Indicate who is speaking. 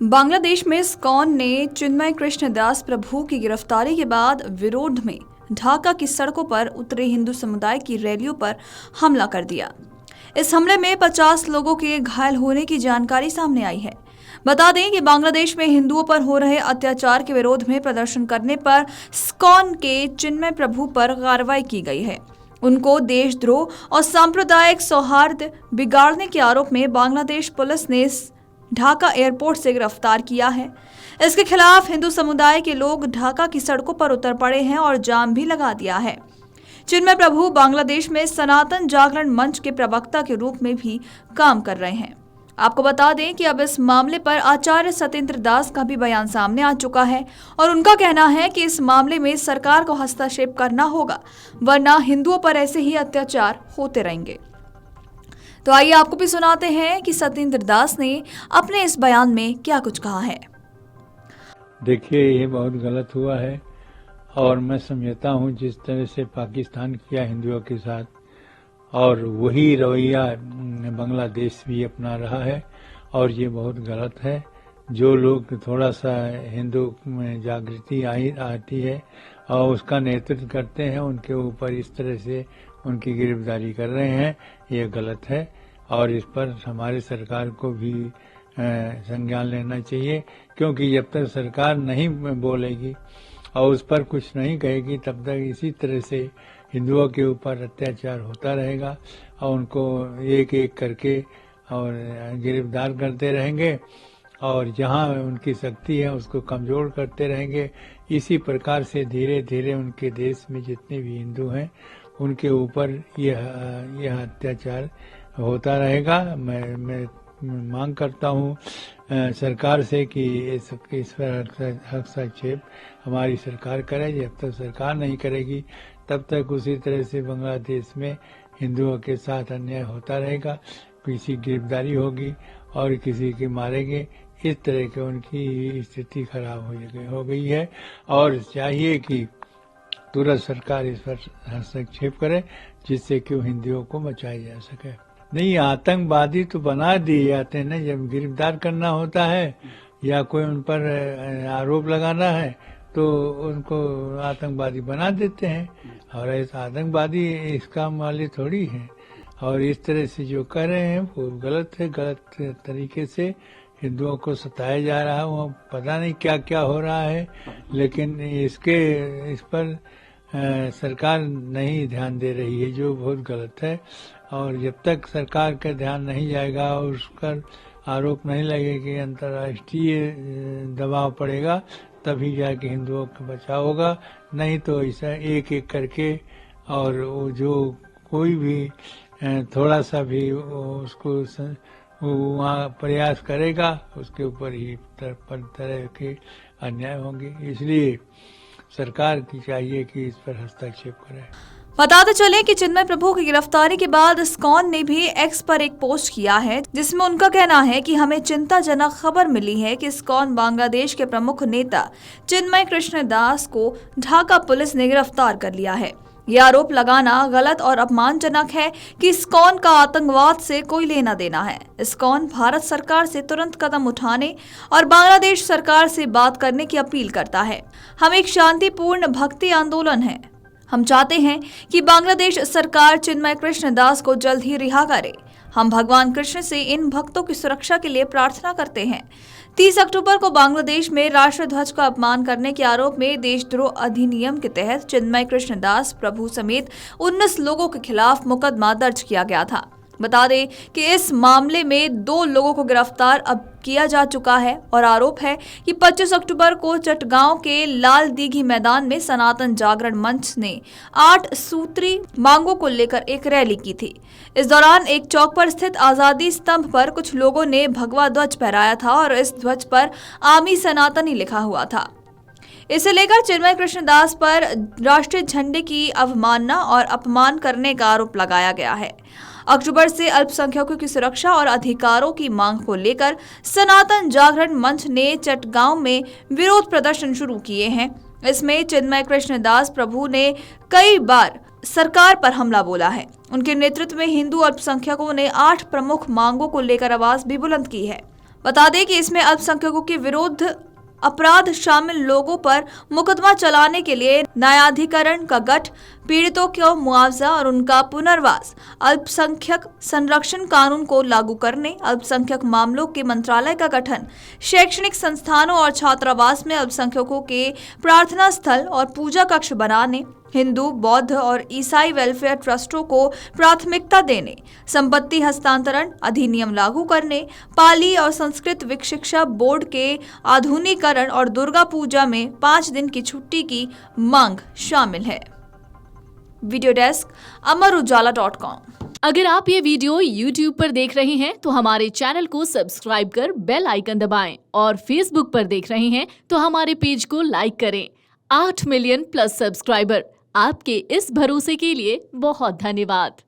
Speaker 1: बांग्लादेश में इस्कॉन ने चिन्मय कृष्ण दास प्रभु की गिरफ्तारी के बाद विरोध में ढाका की सड़कों पर उतरे हिंदू समुदाय की रैलियों पर हमला कर दिया। इस हमले में 50 लोगों के घायल होने की जानकारी सामने आई है। बता दें कि बांग्लादेश में हिंदुओं पर हो रहे अत्याचार के विरोध में प्रदर्शन करने पर इस्कॉन के चिन्मय प्रभु पर कार्रवाई की गई है। उनको देशद्रोह और सांप्रदायिक सौहार्द बिगाड़ने के आरोप में बांग्लादेश पुलिस ने ढाका एयरपोर्ट से गिरफ्तार किया है। इसके खिलाफ हिंदू समुदाय के लोग ढाका की सड़कों पर उतर पड़े हैं और जाम भी लगा दिया है। चिन्मय प्रभु बांग्लादेश में सनातन जागरण मंच के प्रवक्ता के रूप में भी काम कर रहे हैं। आपको बता दें कि अब इस मामले पर आचार्य सत्येंद्र दास का भी बयान सामने आ चुका है और उनका कहना है कि इस मामले में सरकार को हस्तक्षेप करना होगा, वरना हिंदुओं पर ऐसे ही अत्याचार होते रहेंगे। तो आइए आपको भी सुनाते हैं कि सत्येंद्र दास ने अपने इस बयान में क्या कुछ कहा है।
Speaker 2: देखिए, ये बहुत गलत हुआ है और मैं समझता हूँ जिस तरह से पाकिस्तान किया हिंदुओं के साथ, और वही रवैया बांग्लादेश भी अपना रहा है और ये बहुत गलत है। जो लोग थोड़ा सा हिंदू में जागृति आती है और उसका नेतृत्व करते हैं, उनके ऊपर इस तरह से उनकी गिरफ्तारी कर रहे हैं, ये गलत है और इस पर हमारी सरकार को भी संज्ञान लेना चाहिए, क्योंकि जब तक सरकार नहीं बोलेगी और उस पर कुछ नहीं कहेगी तब तक इसी तरह से हिंदुओं के ऊपर अत्याचार होता रहेगा और उनको एक एक करके और गिरफ्तार करते रहेंगे और जहां उनकी शक्ति है उसको कमजोर करते रहेंगे। इसी प्रकार से धीरे धीरे उनके देश में जितने भी हिंदू हैं उनके ऊपर यह अत्याचार होता रहेगा। मैं मांग करता हूँ सरकार से कि इस पर हस्तक्षेप हमारी सरकार करे। जब तक सरकार नहीं करेगी तब तक उसी तरह से बांग्लादेश में हिंदुओं के साथ अन्याय होता रहेगा। किसी गिरफ्तारी होगी और किसी के मारेंगे, इस तरह के उनकी स्थिति खराब हो गई है और चाहिए कि तुरंत सरकार इस पर हस्तक्षेप करे जिससे कि हिंदुओं को बचाया जा सके। नहीं, आतंकवादी तो बना दिए जाते हैं ना, जब गिरफ्तार करना होता है या कोई उन पर आरोप लगाना है तो उनको आतंकवादी बना देते हैं और ऐसा आतंकवादी इस काम वाले थोड़ी हैं। और इस तरह से जो कर रहे हैं वो गलत है। गलत तरीके से हिंदुओं को सताया जा रहा है, वो पता नहीं क्या क्या हो रहा है, लेकिन इस पर सरकार नहीं ध्यान दे रही है, जो बहुत गलत है। और जब तक सरकार का ध्यान नहीं जाएगा और उस पर आरोप नहीं लगेगी, अंतर्राष्ट्रीय दबाव पड़ेगा, तभी जाके हिंदुओं का बचाव होगा। नहीं तो ऐसा एक एक करके और वो जो कोई भी थोड़ा सा भी उसको वहाँ प्रयास करेगा उसके ऊपर ही तरह के अन्याय होंगे। इसलिए सरकार की चाहिए कि इस पर हस्तक्षेप करे।
Speaker 1: बताते चले कि चिन्मय प्रभु की गिरफ्तारी के बाद इस्कॉन ने भी एक्स पर एक पोस्ट किया है जिसमें उनका कहना है कि हमें चिंताजनक खबर मिली है कि इस्कॉन बांग्लादेश के प्रमुख नेता चिन्मय कृष्ण दास को ढाका पुलिस ने गिरफ्तार कर लिया है। यह आरोप लगाना गलत और अपमानजनक है कि इस्कॉन का आतंकवाद से कोई लेना देना है। इस्कॉन भारत सरकार से तुरंत कदम उठाने और बांग्लादेश सरकार से बात करने की अपील करता है। हम एक शांतिपूर्ण भक्ति आंदोलन है। हम चाहते हैं कि बांग्लादेश सरकार चिन्मय कृष्ण दास को जल्द ही रिहा करे। हम भगवान कृष्ण से इन भक्तों की सुरक्षा के लिए प्रार्थना करते हैं। 30 अक्टूबर को बांग्लादेश में राष्ट्रध्वज का अपमान करने के आरोप में देशद्रोह अधिनियम के तहत चिन्मय कृष्ण दास प्रभु समेत 19 लोगों के खिलाफ मुकदमा दर्ज किया गया था। बता दें कि इस मामले में 2 लोगों को गिरफ्तार अब किया जा चुका है और आरोप है कि 25 अक्टूबर को चटगांव के लाल दीघी मैदान में सनातन जागरण मंच ने 8 सूत्री मांगों को लेकर एक रैली की थी। इस दौरान एक चौक पर स्थित आजादी स्तंभ पर कुछ लोगों ने भगवा ध्वज फहराया था और इस ध्वज पर आमी सनातनी लिखा हुआ था। इसे लेकर चिन्मय कृष्ण दास पर राष्ट्रीय झंडे की अवमानना और अपमान करने का आरोप लगाया गया है। अक्टूबर से अल्पसंख्यकों की सुरक्षा और अधिकारों की मांग को लेकर सनातन जागरण मंच ने चटगांव में विरोध प्रदर्शन शुरू किए हैं। इसमें चिन्मय कृष्ण दास प्रभु ने कई बार सरकार पर हमला बोला है। उनके नेतृत्व में हिंदू अल्पसंख्यकों ने 8 प्रमुख मांगों को लेकर आवाज भी बुलंद की है। बता दें कि इसमें अल्पसंख्यकों के विरुद्ध अपराध शामिल लोगों पर मुकदमा चलाने के लिए न्यायाधिकरण का गठन, पीड़ितों को मुआवजा और उनका पुनर्वास, अल्पसंख्यक संरक्षण कानून को लागू करने, अल्पसंख्यक मामलों के मंत्रालय का गठन, शैक्षणिक संस्थानों और छात्रावास में अल्पसंख्यकों के प्रार्थना स्थल और पूजा कक्ष बनाने, हिंदू, बौद्ध और ईसाई वेलफेयर ट्रस्टों को प्राथमिकता देने, संपत्ति हस्तांतरण अधिनियम लागू करने, पाली और संस्कृत शिक्षा बोर्ड के आधुनिकीकरण और दुर्गा पूजा में 5 दिन की छुट्टी की मांग शामिल है। Video desk amarujala.com।
Speaker 3: अगर आप ये वीडियो YouTube पर देख रहे हैं तो हमारे चैनल को सब्सक्राइब कर बेल आइकन दबाएं और Facebook पर देख रहे हैं तो हमारे पेज को लाइक करें। 8 मिलियन प्लस सब्सक्राइबर, आपके इस भरोसे के लिए बहुत धन्यवाद।